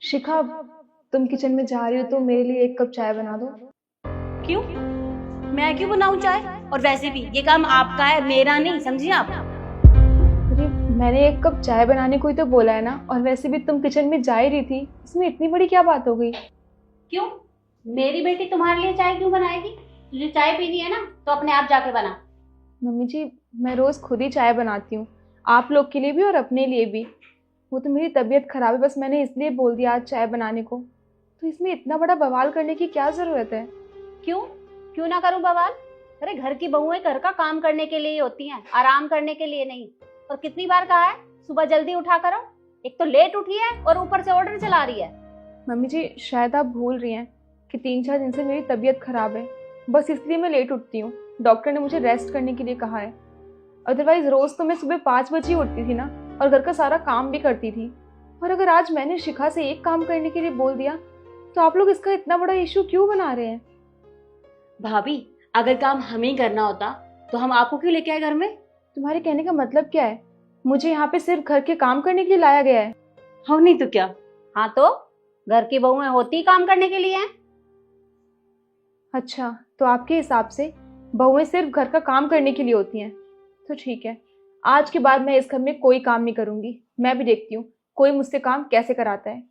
शिखा, तुम किचन में जा रही हो तो मेरे लिए एक कप चाय बना दो। क्यों? मैं क्यों बनाऊं चाय? और वैसे भी ये काम आपका है, मेरा नहीं, समझिए आप। अरे, मैंने एक कप चाय बनाने को ही तो बोला है ना। और वैसे भी तुम किचन में जा ही रही थी, इसमें इतनी बड़ी क्या बात हो गई? क्यों? मेरी बेटी तुम्हारे लिए चाय क्यों बनाएगी? तुझे चाय पीनी है ना तो अपने आप जाके बना। मम्मी जी, मैं रोज खुद ही चाय बनाती हूँ, आप लोग के लिए भी और अपने लिए भी। वो तो मेरी तबीयत खराब है, बस मैंने इसलिए बोल दिया आज चाय बनाने को। तो इसमें इतना बड़ा बवाल करने की क्या जरूरत है? क्यों? क्यों ना करूं बवाल? अरे घर की बहुएं घर का काम करने के लिए ही होती हैं, आराम करने के लिए नहीं। और कितनी बार कहा है सुबह जल्दी उठा करो। एक तो लेट उठी है और ऊपर से ऑर्डर चला रही है। मम्मी जी, शायद आप भूल रही हैं कि 3-4 दिन से मेरी तबीयत खराब है, बस इसलिए मैं लेट उठती हूँ। डॉक्टर ने मुझे रेस्ट करने के लिए कहा है। अदरवाइज रोज तो मैं सुबह 5 बजे ही उठती थी ना, और घर का सारा काम भी करती थी। और अगर आज मैंने शिखा से एक काम करने के लिए बोल दिया, तो आप लोग इसका इतना बड़ा इशू क्यों बना रहे हैं? भाभी, अगर काम हमें ही करना होता तो हम आपको क्यों लेके आए घर में? तुम्हारे कहने का मतलब क्या है? मुझे यहाँ पे सिर्फ घर के काम करने के लिए लाया गया है? हम नहीं तो क्या? हाँ तो घर की बहुएं होती ही काम करने के लिए हैं। अच्छा, तो आपके हिसाब से बहुएं सिर्फ घर का काम करने के लिए होती हैं? तो ठीक है, आज के बाद मैं इस घर में कोई काम नहीं करूंगी। मैं भी देखती हूँ कोई मुझसे काम कैसे कराता है।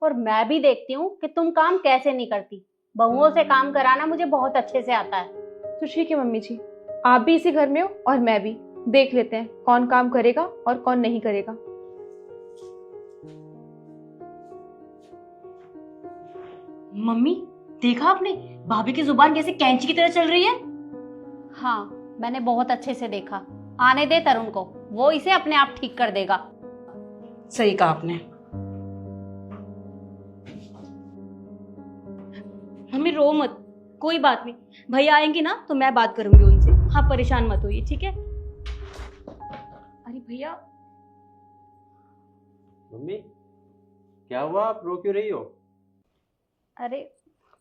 और मैं भी देखती हूँ कि तुम काम कैसे नहीं करती। बहुओं से काम कराना मुझे बहुत अच्छे से आता है। तो ठीक है मम्मी जी, आप भी इसी घर में हो और मैं भी। देख लेते हैं कौन काम करेगा और कौन नहीं करेगा। मम्मी, देखा आपने भाभी की जुबान कैसे कैंची की तरह चल रही है? हाँ, मैंने बहुत अच्छे से देखा। आने दे तरुण को, वो इसे अपने आप ठीक कर देगा। सही कहा आपने। मम्मी रो मत, कोई बात नहीं। भैया आएंगे ना तो मैं बात करूंगी उनसे। हाँ, परेशान मत होइए, ठीक है? अरे भैया। मम्मी, क्या हुआ? आप रो क्यों रही हो? अरे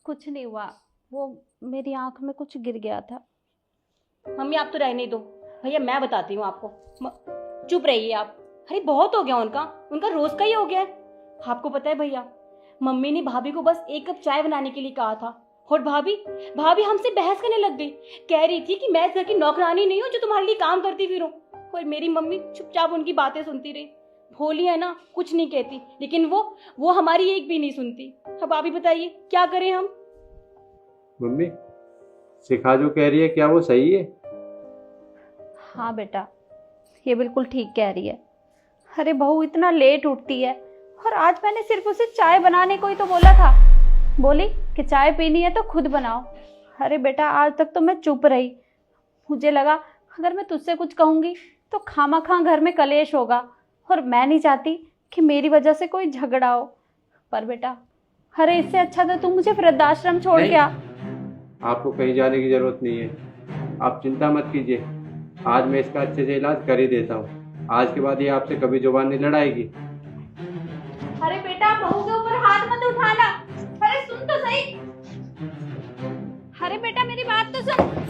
कुछ नहीं हुआ, वो मेरी आंख में कुछ गिर गया था। मम्मी आप तो रहने दो, भैया मैं बताती हूँ आपको। चुप रहिए आप। अरे बहुत हो गया उनका उनका रोज का ही हो गया है। आपको पता है भैया, मम्मी ने भाभी को बस एक कप चाय बनाने के लिए कहा था, और भाभी भाभी हमसे बहस करने लग गई। कह रही थी कि मैं इस घर की नौकरानी नहीं हूँ जो तुम्हारे लिए काम करती फिरूं। और मेरी मम्मी चुपचाप उनकी बातें सुनती रही। भोली है ना, कुछ नहीं कहती, लेकिन वो हमारी एक भी नहीं सुनती। अब आप ही बताइए क्या करें हम? मम्मी, शिखा जो कह रही है क्या वो सही है? हाँ बेटा, ये बिल्कुल ठीक कह रही है। अरे बहू इतना लेट उठती है, और आज मैंने सिर्फ उसे चाय बनाने को ही तो बोला था। बोली कि चाय पीनी है तो खुद बनाओ। अरे बेटा, आज तक तो मैं चुप रही। मुझे लगा अगर मैं तुझसे कुछ कहूँगी तो खामा घर में कलेश होगा, और मैं नहीं चाहती कि मेरी वजह से कोई झगड़ा हो। पर बेटा, अरे इससे अच्छा तो तुम मुझे वृद्धाश्रम छोड़ के आ। आपको कहीं जाने की जरूरत नहीं है। आप चिंता मत कीजिए, आज मैं इसका अच्छे से इलाज कर ही देता हूँ। आज के बाद ये आपसे कभी जुबान नहीं लड़ाएगी। अरे बेटा, बहू के ऊपर हाथ मत उठाना। अरे सुन तो सही। अरे बेटा मेरी बात तो सुन।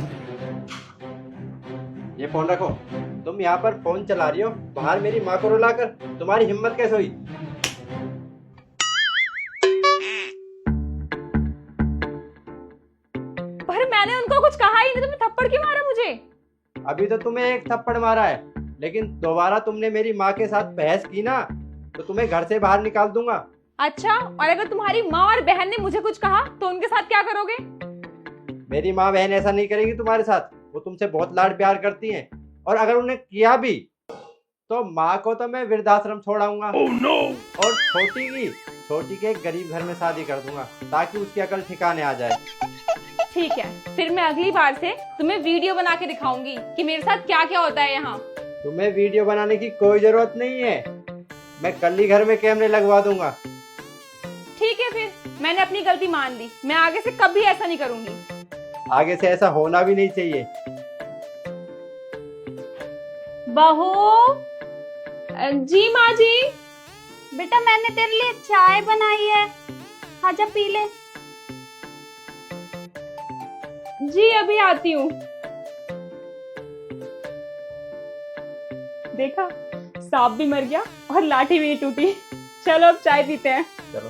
ये फोन रखो। तुम यहाँ पर फोन चला रही हो, बाहर मेरी माँ को रुलाकर तुम्हारी हिम्मत कैसे हुई? पर मैंने उनको कुछ कहा ही नहीं, तुमने थप्पड़ क्यों मारा मुझे? अभी तो तुम्हें एक थप्पड़ मारा है, लेकिन दोबारा तुमने मेरी माँ के साथ बहस की ना तो तुम्हें घर से बाहर निकाल दूंगा। अच्छा, और अगर तुम्हारी माँ और बहन ने मुझे कुछ कहा तो उनके साथ क्या करोगे? मेरी माँ बहन ऐसा नहीं करेगी तुम्हारे साथ। वो तुमसे बहुत लाड प्यार करती हैं, और अगर उन्हें किया भी तो माँ को तो मैं वृद्धाश्रम छोड़ाऊंगा। और छोटी के एक गरीब घर में शादी कर दूंगा ताकि उसकी अकल ठिकाने आ जाए। ठीक है, फिर मैं अगली बार से तुम्हें वीडियो बना के दिखाऊंगी कि मेरे साथ क्या क्या होता है यहाँ। तुम्हें वीडियो बनाने की कोई जरूरत नहीं है, मैं कल ही घर में कैमरे लगवा दूंगा। ठीक है, फिर मैंने अपनी गलती मान ली, मैं आगे से कभी ऐसा नहीं करूंगी। आगे से ऐसा होना भी नहीं चाहिए। बहू। जी माँ जी। बेटा मैंने तेरे लिए चाय बनाई है, आजा पी ले। जी अभी आती हूँ। देखा, सांप भी मर गया और लाठी भी नहीं टूटी। चलो अब चाय पीते हैं। चलो।